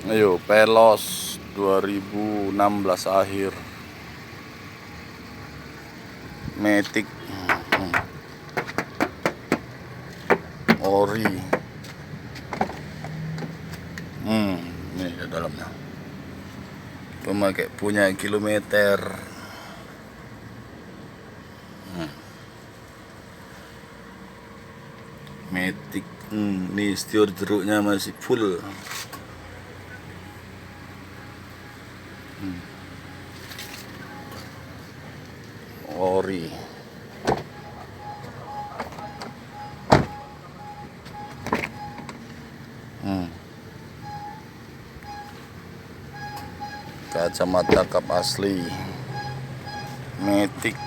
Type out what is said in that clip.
Ayo, Pelos 2016 akhir. Matic ori. Ini di dalamnya. Pemakai punya kilometer. Matic. Nih stior jeruknya masih full. Ori. Kacamata kap asli Matic.